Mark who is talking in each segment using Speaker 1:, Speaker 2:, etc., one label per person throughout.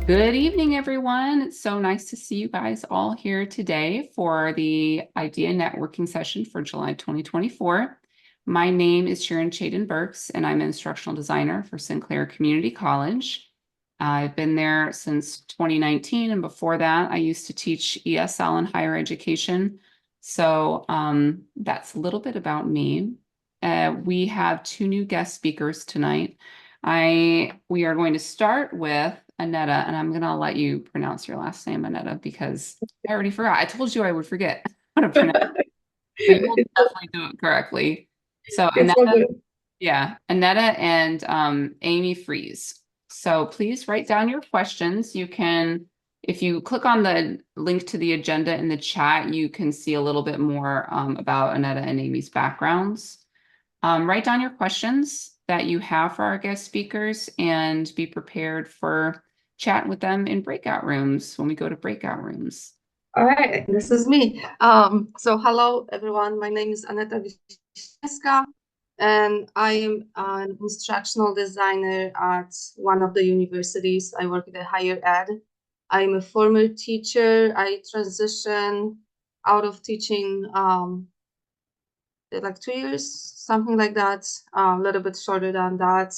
Speaker 1: Good evening, everyone. It's so nice to see you guys all here today for the Idea Networking session for July 2024. My name is Sharon Chaden Burks, and I'm an instructional designer for Sinclair Community College. I've been there since 2019, and before that, I used to teach ESL in higher education. So that's a little bit about me. We have two new guest speakers tonight. We are going to start with Aneta, and I'm gonna let you pronounce your last name, Aneta, because I already forgot. I told you I would forget how to pronounce it, but you'll definitely do it correctly. So
Speaker 2: It's all
Speaker 1: Aneta,
Speaker 2: good.
Speaker 1: yeah, Aneta and Amy Frieze. So please write down your questions. You can, if you click on the link to the agenda in the chat, you can see a little bit more about Aneta and Amy's backgrounds. Write down your questions that you have for our guest speakers and be prepared for chat with them in breakout rooms when we go to breakout rooms.
Speaker 2: All right, this is me. So hello everyone. My name is Aneta Wisniewska, and I am an instructional designer at one of the universities. I work in the higher ed. I'm a former teacher. I transitioned out of teaching like 2 years, something like that, a little bit shorter than that.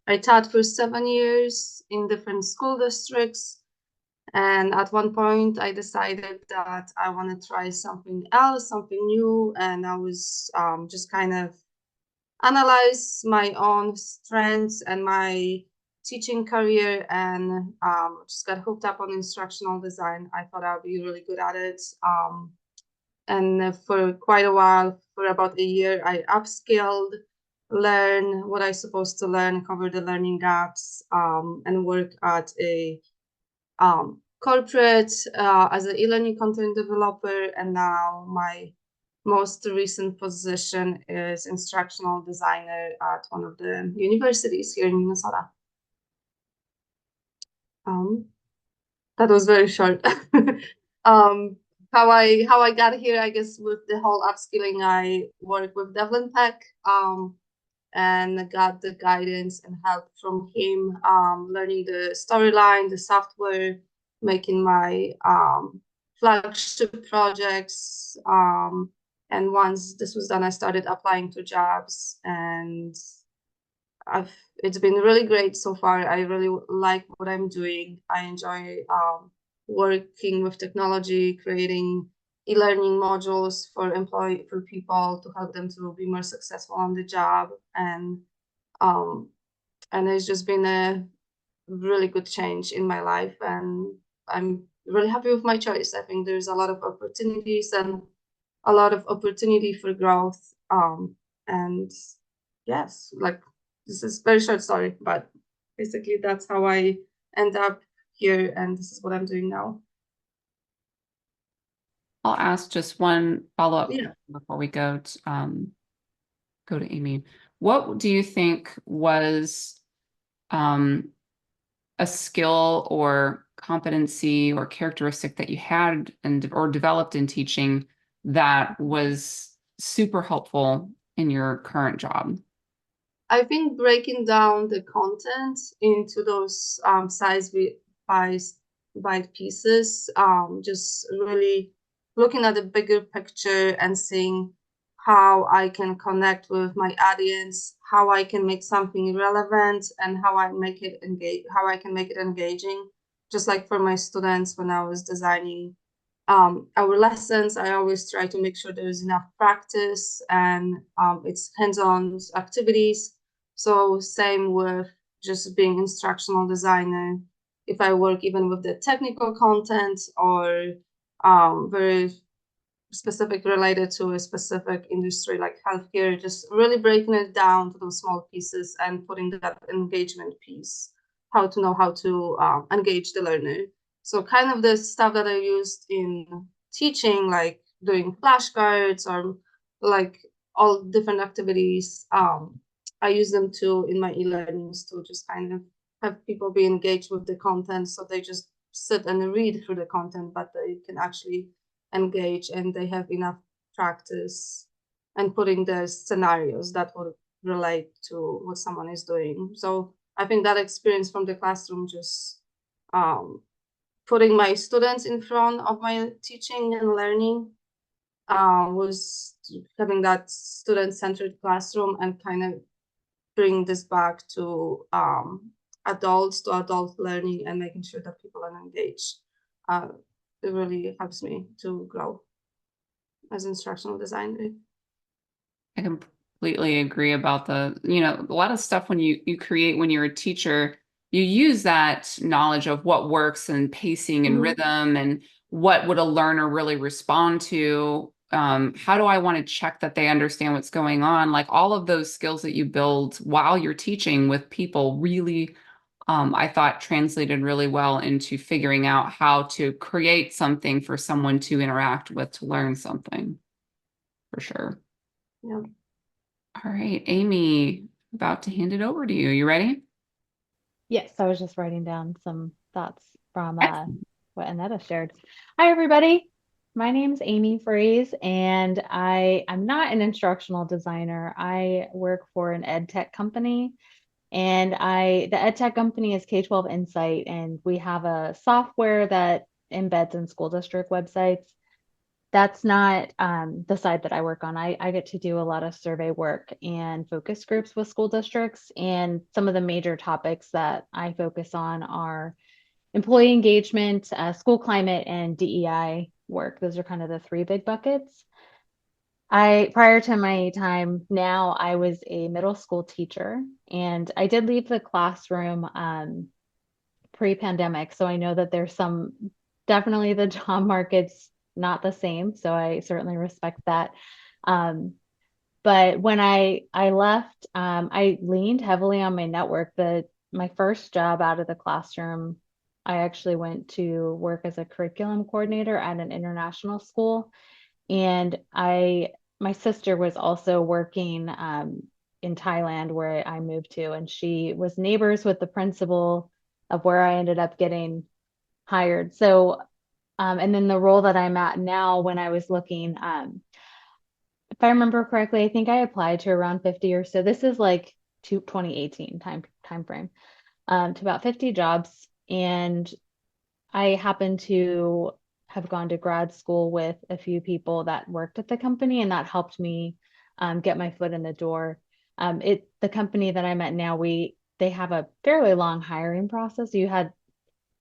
Speaker 2: I taught for 7 years in different school districts. And at one point, I decided that I want to try something else, something new. And I was just kind of analyze my own strengths and my teaching career, and just got hooked up on instructional design. I thought I'd be really good at it. And for quite a while, for about a year, I upskilled, learn what I supposed to learn, cover the learning gaps, and work at a corporate as an e-learning content developer. And now my most recent position is instructional designer at one of the universities here in Minnesota. That was very short. How I got here, I guess, with the whole upskilling, I work with Devlin Peck, and got the guidance and help from him, learning the storyline, the software, making my flagship projects. And once this was done, I started applying to jobs, and it's been really great so far. I really like what I'm doing. I enjoy working with technology, creating e-learning modules for people to help them to be more successful on the job. And it's just been a really good change in my life, and I'm really happy with my choice. I think there's a lot of opportunities and a lot of opportunity for growth. And yes, like, this is a very short story, but basically that's how I end up here, and this is what I'm doing now.
Speaker 1: I'll ask just one follow-up
Speaker 2: Yeah.
Speaker 1: before we go to Amy. What do you think was a skill or competency or characteristic that you had or developed in teaching that was super helpful in your current job?
Speaker 2: I think breaking down the content into those bite pieces, just really looking at the bigger picture and seeing how I can connect with my audience, how I can make something relevant, and how I can make it engaging. Just like for my students, when I was designing our lessons, I always try to make sure there's enough practice, and it's hands-on activities. So same with just being instructional designer. If I work even with the technical content or very specific related to a specific industry like healthcare, just really breaking it down to those small pieces and putting that engagement piece, how to know how to engage the learner. So kind of the stuff that I used in teaching, like doing flashcards or like all different activities, I use them too in my e-learnings to just kind of have people be engaged with the content, so they just sit and read through the content, but they can actually engage and they have enough practice and putting the scenarios that would relate to what someone is doing. So I think that experience from the classroom just putting my students in front of my teaching and learning, was having that student-centered classroom and kind of bring this back to adults, to adult learning, and making sure that people are engaged. It really helps me to grow as an instructional designer.
Speaker 1: I completely agree about a lot of stuff when you create when you're a teacher, you use that knowledge of what works and pacing and
Speaker 2: Mhm.
Speaker 1: rhythm and what would a learner really respond to. How do I want to check that they understand what's going on? Like all of those skills that you build while you're teaching with people really, I thought translated really well into figuring out how to create something for someone to interact with to learn something for sure.
Speaker 2: Yeah.
Speaker 1: All right, Amy, about to hand it over to you. You ready?
Speaker 3: Yes, I was just writing down some thoughts from
Speaker 1: Excellent.
Speaker 3: what Aneta shared. Hi, everybody. My name's Amy Frieze, and I'm not an instructional designer. I work for an ed tech company, and the ed tech company is K-12 Insight, and we have a software that embeds in school district websites. That's not the side that I work on. I get to do a lot of survey work and focus groups with school districts. And some of the major topics that I focus on are employee engagement, school climate, and DEI work. Those are kind of the three big buckets. Prior to my time now, I was a middle school teacher, and I did leave the classroom pre-pandemic. So I know that there's definitely the job market's not the same. So I certainly respect that. Um, but when I left, I leaned heavily on my network. My first job out of the classroom, I actually went to work as a curriculum coordinator at an international school. And my sister was also working in Thailand where I moved to, and she was neighbors with the principal of where I ended up getting hired. So, and then the role that I'm at now, when I was looking, if I remember correctly, I think I applied to around 50 or so. This is like 2018 time frame, to about 50 jobs. And I happened to have gone to grad school with a few people that worked at the company, and that helped me get my foot in the door. The company that I'm at now, they have a fairly long hiring process. You had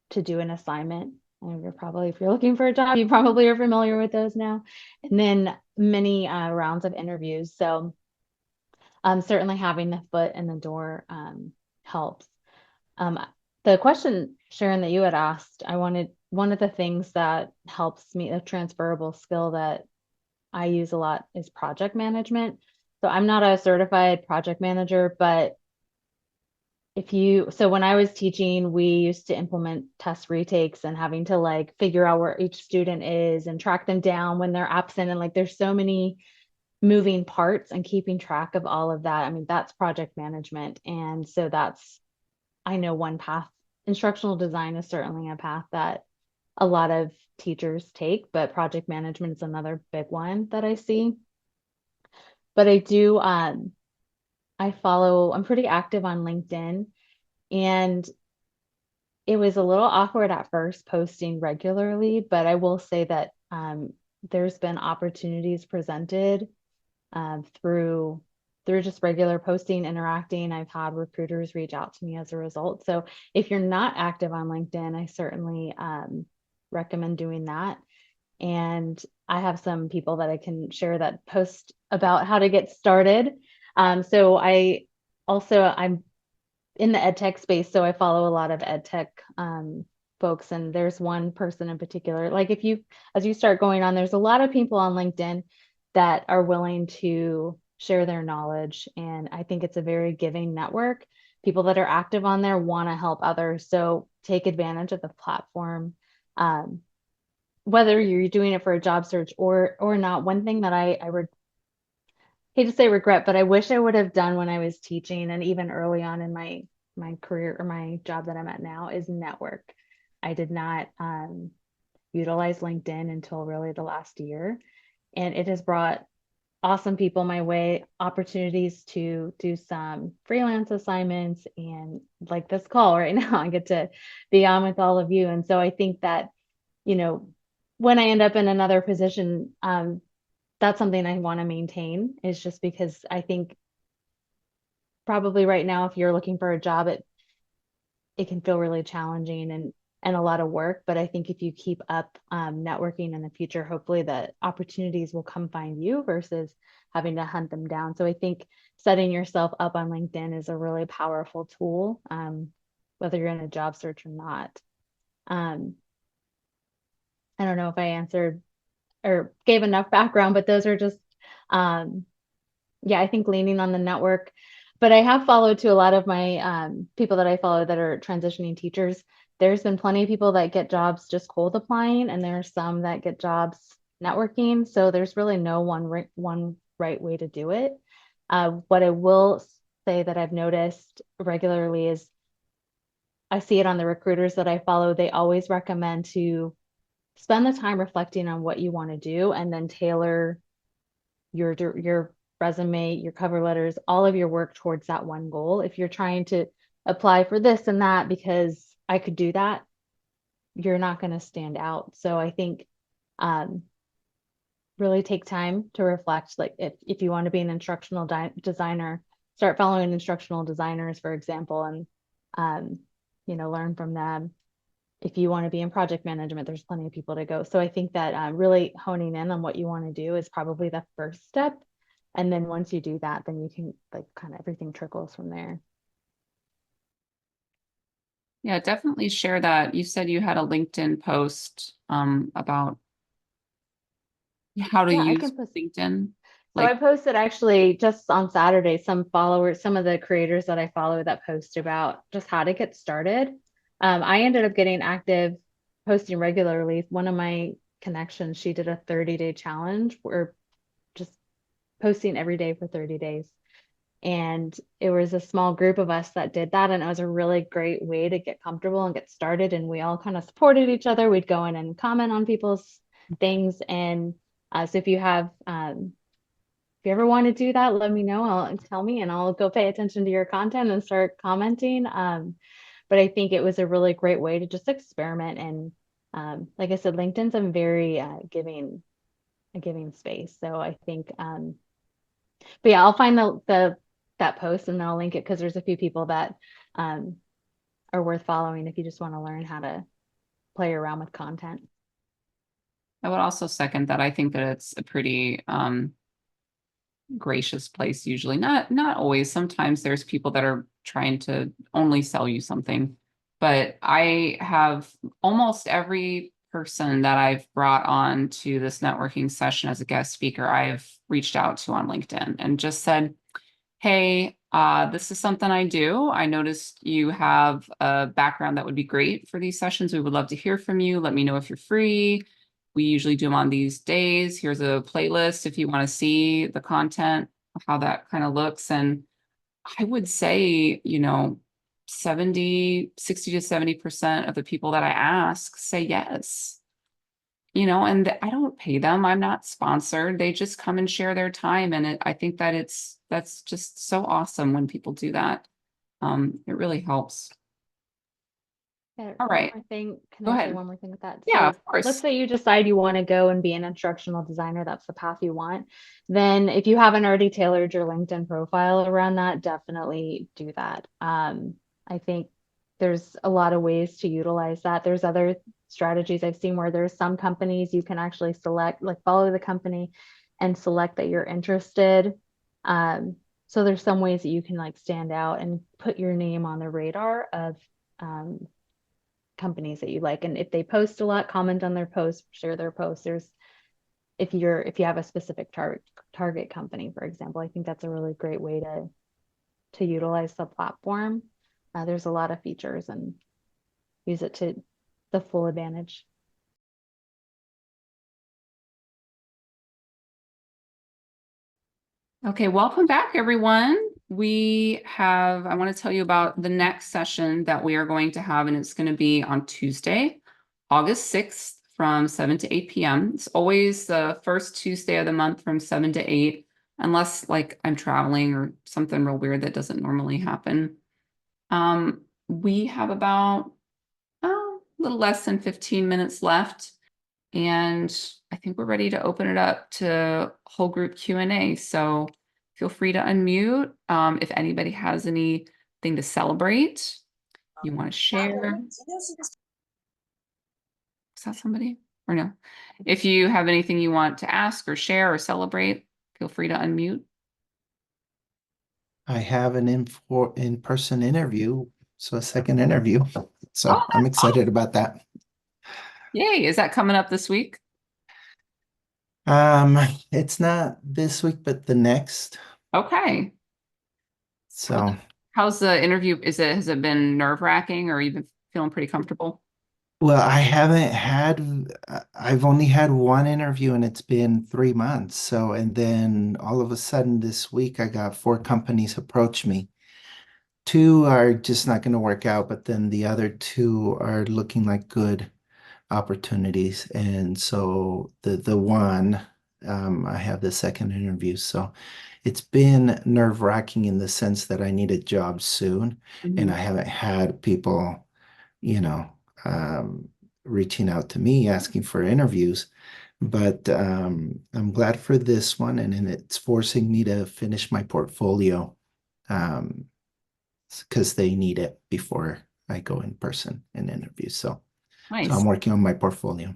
Speaker 3: to do an assignment. And if you're looking for a job, you probably are familiar with those now. And then many rounds of interviews. So certainly having the foot in the door helps. Um, the question, Sharon, that you had asked, one of the things that helps me, a transferable skill that I use a lot is project management. So I'm not a certified project manager, but so when I was teaching, we used to implement test retakes and having to like figure out where each student is and track them down when they're absent. And like there's so many moving parts, and keeping track of all of that. I mean, that's project management. And so I know one path. Instructional design is certainly a path that a lot of teachers take, but project management is another big one that I see. But I'm pretty active on LinkedIn, and it was a little awkward at first posting regularly, but I will say that there's been opportunities presented through just regular posting, interacting. I've had recruiters reach out to me as a result. So if you're not active on LinkedIn, I certainly recommend doing that. And I have some people that I can share that post about how to get started. So I'm in the ed tech space, so I follow a lot of ed tech folks, and there's one person in particular. Like as you start going on, there's a lot of people on LinkedIn that are willing to share their knowledge, and I think it's a very giving network. People that are active on there want to help others, so take advantage of the platform. Um, Whether you're doing it for a job search or not, one thing that I hate to say regret, but I wish I would have done when I was teaching and even early on in my career or my job that I'm at now is network. I did not utilize LinkedIn until really the last year, and it has brought awesome people my way, opportunities to do some freelance assignments, and like this call right now, I get to be on with all of you. And so I think that, you know, when I end up in another position, that's something I want to maintain, is just because I think probably right now, if you're looking for a job, it can feel really challenging and a lot of work. But I think if you keep up networking in the future, hopefully the opportunities will come find you versus having to hunt them down. So I think setting yourself up on LinkedIn is a really powerful tool, whether you're in a job search or not. I don't know if I answered or gave enough background, but those are just, yeah, I think leaning on the network. But I have followed to a lot of my people that I follow that are transitioning teachers. There's been plenty of people that get jobs just cold applying, and there's some that get jobs networking. So there's really no one right way to do it. What I will say that I've noticed regularly is I see it on the recruiters that I follow. They always recommend to spend the time reflecting on what you want to do and then tailor your resume, your cover letters, all of your work towards that one goal. If you're trying to apply for this and that because I could do that, you're not going to stand out. So I think really take time to reflect. Like if you want to be an instructional designer, start following instructional designers, for example, and learn from them. If you want to be in project management, there's plenty of people to go. So I think that really honing in on what you want to do is probably the first step. And then once you do that, then you can kind of everything trickles from there.
Speaker 1: Yeah, definitely share that. You said you had a LinkedIn post about how to use LinkedIn.
Speaker 3: So I posted actually just on Saturday, some of the creators that I follow that post about just how to get started. I ended up getting active posting regularly. One of my connections, she did a 30-day challenge where just posting every day for 30 days. And it was a small group of us that did that. And it was a really great way to get comfortable and get started. And we all kind of supported each other. We'd go in and comment on people's things. And so if you have, if you ever want to do that, let me know. Tell me, and I'll go pay attention to your content and start commenting. But I think it was a really great way to just experiment. And like I said, LinkedIn's a very giving space. So I think, but yeah, I'll find that post and then I'll link it because there's a few people that are worth following if you just want to learn how to play around with content.
Speaker 1: I would also second that. I think that it's a pretty gracious place usually. Not always. Sometimes there's people that are trying to only sell you something. But I have almost every person that I've brought on to this networking session as a guest speaker, I've reached out to on LinkedIn and just said, hey, this is something I do. I noticed you have a background that would be great for these sessions. We would love to hear from you. Let me know if you're free. We usually do them on these days. Here's a playlist if you want to see the content, how that kind of looks. And I would say, 60 to 70% of the people that I ask say yes. And I don't pay them. I'm not sponsored. They just come and share their time. And I think that that's just so awesome when people do that. It really helps.
Speaker 3: Yeah,
Speaker 1: All right.
Speaker 3: One more thing. Can
Speaker 1: Go
Speaker 3: I
Speaker 1: ahead.
Speaker 3: say one more thing with that?
Speaker 1: Yeah,
Speaker 3: So
Speaker 1: of course.
Speaker 3: let's say you decide you want to go and be an instructional designer. That's the path you want. Then if you haven't already tailored your LinkedIn profile around that, definitely do that. I think there's a lot of ways to utilize that. There's other strategies I've seen where there's some companies you can actually select, like follow the company and select that you're interested. So there's some ways that you can stand out and put your name on the radar of companies that you like. And if they post a lot, comment on their posts, share their posts. If you have a specific target company, for example, I think that's a really great way to utilize the platform. There's a lot of features and use it to the full advantage.
Speaker 1: Okay, welcome back, everyone. I want to tell you about the next session that we are going to have, and it's going to be on Tuesday, August 6th from 7 to 8 p.m. It's always the first Tuesday of the month from 7 to 8. unless like I'm traveling or something real weird that doesn't normally happen. We have about a little less than 15 minutes left, and I think we're ready to open it up to whole group Q&A. So feel free to unmute if anybody has anything to celebrate, you want to share. Is that somebody or no? If you have anything you want to ask or share or celebrate, feel free to unmute.
Speaker 4: I have an in-person interview, so a second interview. So
Speaker 1: Oh,
Speaker 4: I'm
Speaker 1: that's
Speaker 4: excited about that.
Speaker 1: Yay, is that coming up this week?
Speaker 4: It's not this week, but the next.
Speaker 1: Okay.
Speaker 4: So,
Speaker 1: How's the interview? Has it been nerve-wracking, or you've been feeling pretty comfortable?
Speaker 4: well, I've only had one interview and it's been 3 months. So, and then all of a sudden this week, I got 4 companies approach me. Two are just not going to work out, but then the other two are looking like good opportunities. And so the one, I have the second interview. So it's been nerve-wracking in the sense that I need a job soon, and I haven't had people, you know, um, reaching out to me asking for interviews. But I'm glad for this one, and it's forcing me to finish my portfolio because they need it before I go in person and interview. So I'm
Speaker 1: Nice,
Speaker 4: working on my portfolio.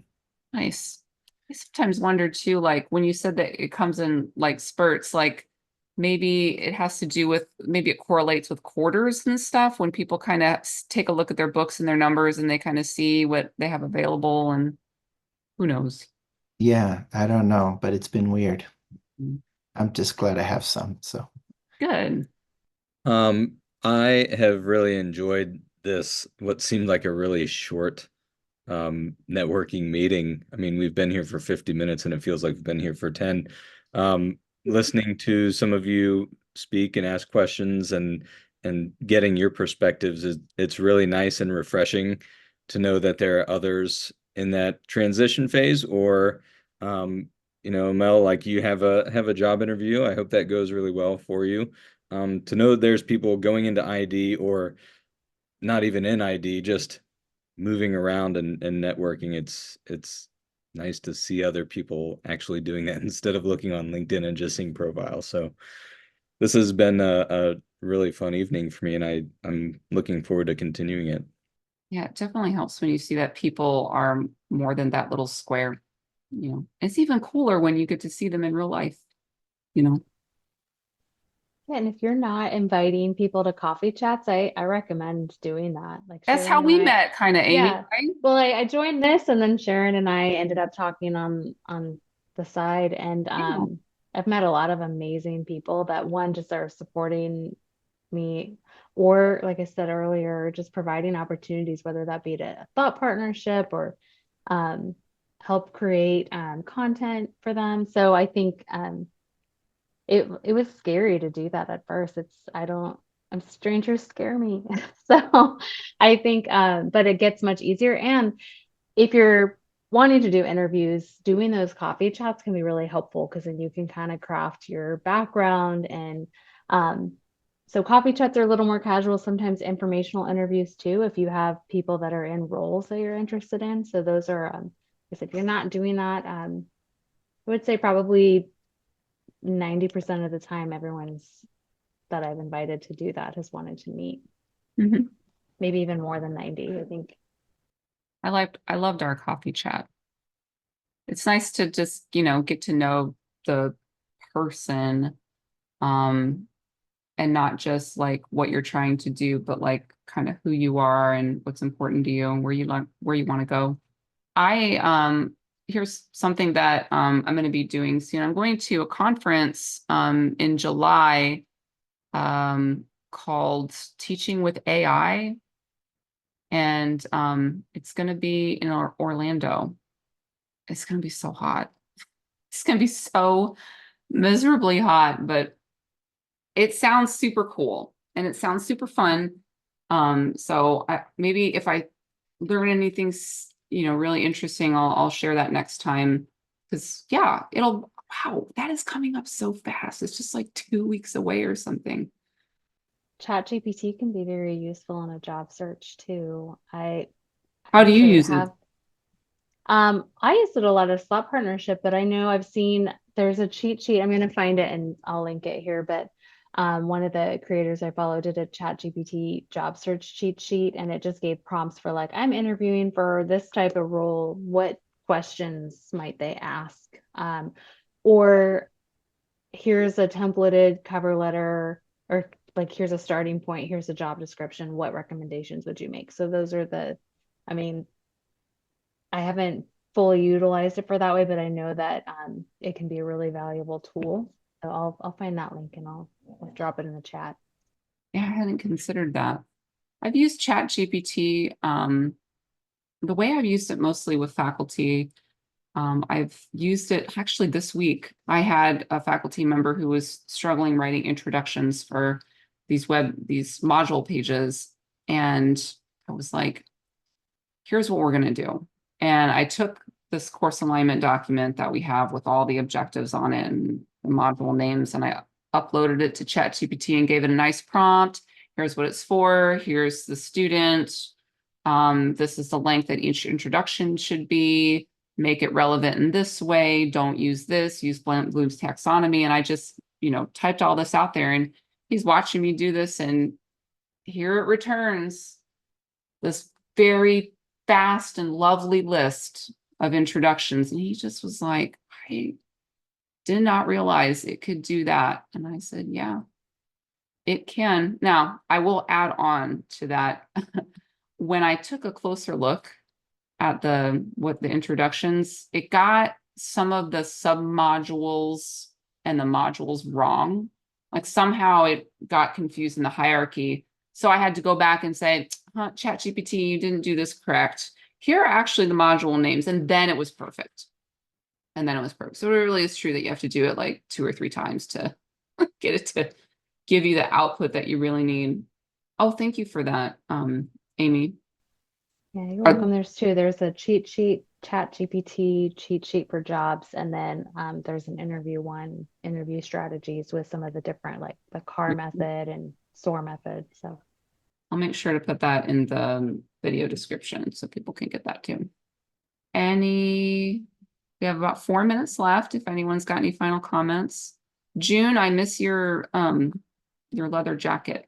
Speaker 1: nice. I sometimes wonder too, like when you said that it comes in like spurts, like maybe it has to do with, maybe it correlates with quarters and stuff when people kind of take a look at their books and their numbers and they kind of see what they have available, and who knows?
Speaker 4: Yeah, I don't know, but it's been weird.
Speaker 1: Mm.
Speaker 4: I'm just glad I have some. So
Speaker 1: Good.
Speaker 5: I have really enjoyed this, what seemed like a really short networking meeting. I mean, we've been here for 50 minutes and it feels like we've been here for 10. Listening to some of you speak and ask questions and getting your perspectives it's really nice and refreshing to know that there are others in that transition phase, or Mel, like you have a job interview. I hope that goes really well for you. To know that there's people going into ID or not even in ID, just moving around and networking. It's nice to see other people actually doing that instead of looking on LinkedIn and just seeing profiles. So this has been a really fun evening for me, and I'm looking forward to continuing it.
Speaker 1: Yeah, it definitely helps when you see that people are more than that little square. It's even cooler when you get to see them in real life, you know.
Speaker 3: Yeah, and if you're not inviting people to coffee chats, I recommend doing that. Like
Speaker 1: That's
Speaker 3: Sharon
Speaker 1: how
Speaker 3: and
Speaker 1: we
Speaker 3: I,
Speaker 1: met, kind of, Amy,
Speaker 3: yeah.
Speaker 1: right?
Speaker 3: Well, I joined this, and then Sharon and I ended up talking on the side, and
Speaker 1: Yeah.
Speaker 3: I've met a lot of amazing people that one just are supporting me, or like I said earlier, just providing opportunities, whether that be to a thought partnership or um, help create content for them. So I think it was scary to do that at first. Strangers scare me. So I think but it gets much easier. And if you're wanting to do interviews, doing those coffee chats can be really helpful because then you can kind of craft your background. And um so coffee chats are a little more casual, sometimes informational interviews too, if you have people that are in roles that you're interested in. So those are if you're not doing that, I would say probably 90% of the time, everyone's that I've invited to do that has wanted to meet.
Speaker 1: Mhm.
Speaker 3: Maybe even more than 90, I think.
Speaker 1: I loved our coffee chat. It's nice to just, get to know the person, um, and not just like what you're trying to do, but like kind of who you are and what's important to you and where you want to go. Here's something that I'm going to be doing soon. I'm going to a conference in July called Teaching with AI, and it's going to be in Orlando. It's going to be so hot. It's going to be so miserably hot, but it sounds super cool and it sounds super fun. So maybe if I learn anything, really interesting, I'll share that next time. Because yeah, wow, that is coming up so fast. It's just like 2 weeks away or something.
Speaker 3: ChatGPT can be very useful in a job search too.
Speaker 1: How do you
Speaker 3: actually
Speaker 1: use it?
Speaker 3: have I use it a lot as slot partnership, but I know I've seen there's a cheat sheet. I'm going to find it and I'll link it here. But one of the creators I follow did a ChatGPT job search cheat sheet, and it just gave prompts for like, I'm interviewing for this type of role. What questions might they ask? Or here's a templated cover letter, or like, here's a starting point. Here's a job description. What recommendations would you make? So those are I mean, I haven't fully utilized it for that way, but I know that it can be a really valuable tool. So I'll find that link and I'll drop it in the chat.
Speaker 1: Yeah, I hadn't considered that. I've used ChatGPT. The way I've used it mostly with faculty, I've used it actually this week. I had a faculty member who was struggling writing introductions for these module pages. And I was like, here's what we're going to do. And I took this course alignment document that we have with all the objectives on it and the module names, and I uploaded it to ChatGPT and gave it a nice prompt. Here's what it's for. Here's the student. This is the length that each introduction should be. Make it relevant in this way. Don't use this. Use Bloom's taxonomy. And I just, typed all this out there, and he's watching me do this, and here it returns this very fast and lovely list of introductions. And he just was like, I did not realize it could do that. And I said, yeah, it can. Now, I will add on to that. When I took a closer look at the introductions, it got some of the submodules and the modules wrong. Like somehow it got confused in the hierarchy. So I had to go back and say, ChatGPT, you didn't do this correct. Here are actually the module names. And then it was perfect. So it really is true that you have to do it like 2 or 3 times to get it to give you the output that you really need. Oh, thank you for that, Amy.
Speaker 3: Yeah, you're welcome. There's 2. There's a cheat sheet, ChatGPT cheat sheet for jobs, and then there's an interview strategies with some of the different, like the CAR method and SOAR method. So
Speaker 1: I'll make sure to put that in the video description so people can get that too. We have about 4 minutes left if anyone's got any final comments. June, I miss your leather jacket.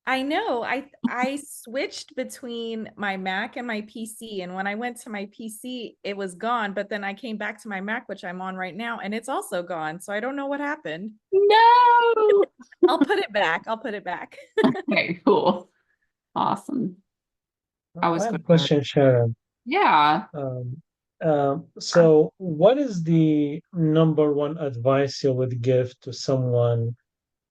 Speaker 6: I know. I switched between my Mac and my PC, and when I went to my PC, it was gone, but then I came back to my Mac, which I'm on right now, and it's also gone. So I don't know what happened.
Speaker 1: No.
Speaker 6: I'll put it back.
Speaker 1: Okay, cool. Awesome.
Speaker 7: I have a question, Sharon.
Speaker 1: Yeah.
Speaker 7: So what is the number one advice you would give to someone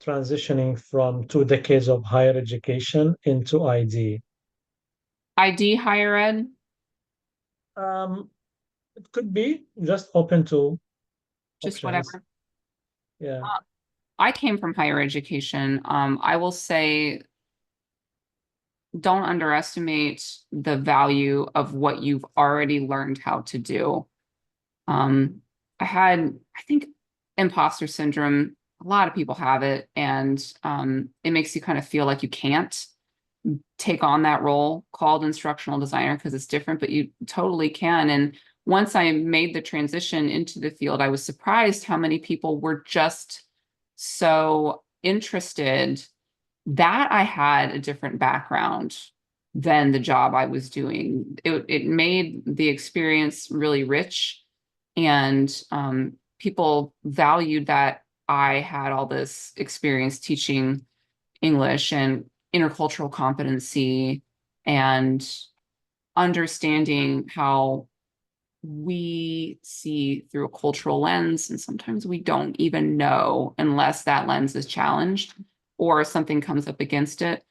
Speaker 7: transitioning from 2 decades of higher education into ID?
Speaker 1: ID higher ed?
Speaker 7: It could be just open to
Speaker 1: Just
Speaker 7: options.
Speaker 1: whatever.
Speaker 7: Yeah.
Speaker 1: I came from higher education. I will say, don't underestimate the value of what you've already learned how to do. I think imposter syndrome, a lot of people have it, and it makes you kind of feel like you can't take on that role called instructional designer because it's different, but you totally can. And once I made the transition into the field, I was surprised how many people were just so interested that I had a different background than the job I was doing. It made the experience really rich, and people valued that I had all this experience teaching English and intercultural competency and understanding how we see through a cultural lens, and sometimes we don't even know unless that lens is challenged or something comes up against it.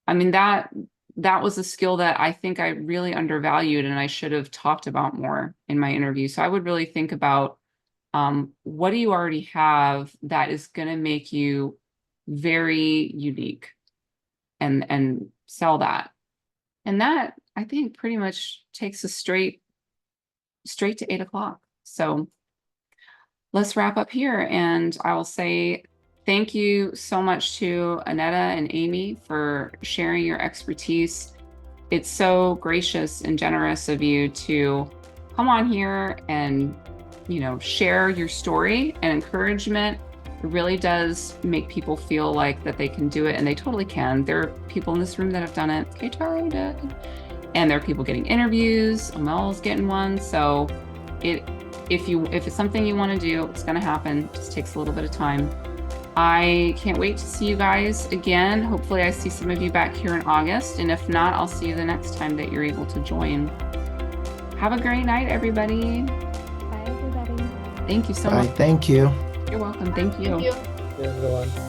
Speaker 1: I mean, that was a skill that I think I really undervalued and I should have talked about more in my interview. So I would really think about what do you already have that is going to make you very unique, and sell that. And that, I think, pretty much takes us straight to 8 o'clock. So let's wrap up here. And I'll say thank you so much to Aneta and Amy for sharing your expertise. It's so gracious and generous of you to come on here and, share your story and encouragement. It really does make people feel like that they can do it, and they totally can. There are people in this room that have done it. Keitaro did. And there are people getting interviews. Amel's getting one. So if it's something you want to do, it's going to happen. It just takes a little bit of time. I can't wait to see you guys again. Hopefully I see some of you back here in August. And if not, I'll see you the next time that you're able to join. Have a great night, everybody.
Speaker 3: Bye, everybody.
Speaker 1: Thank you so
Speaker 4: Bye.
Speaker 1: much.
Speaker 4: Thank you.
Speaker 1: You're welcome. Thank you.
Speaker 2: Thank you.
Speaker 7: Everyone.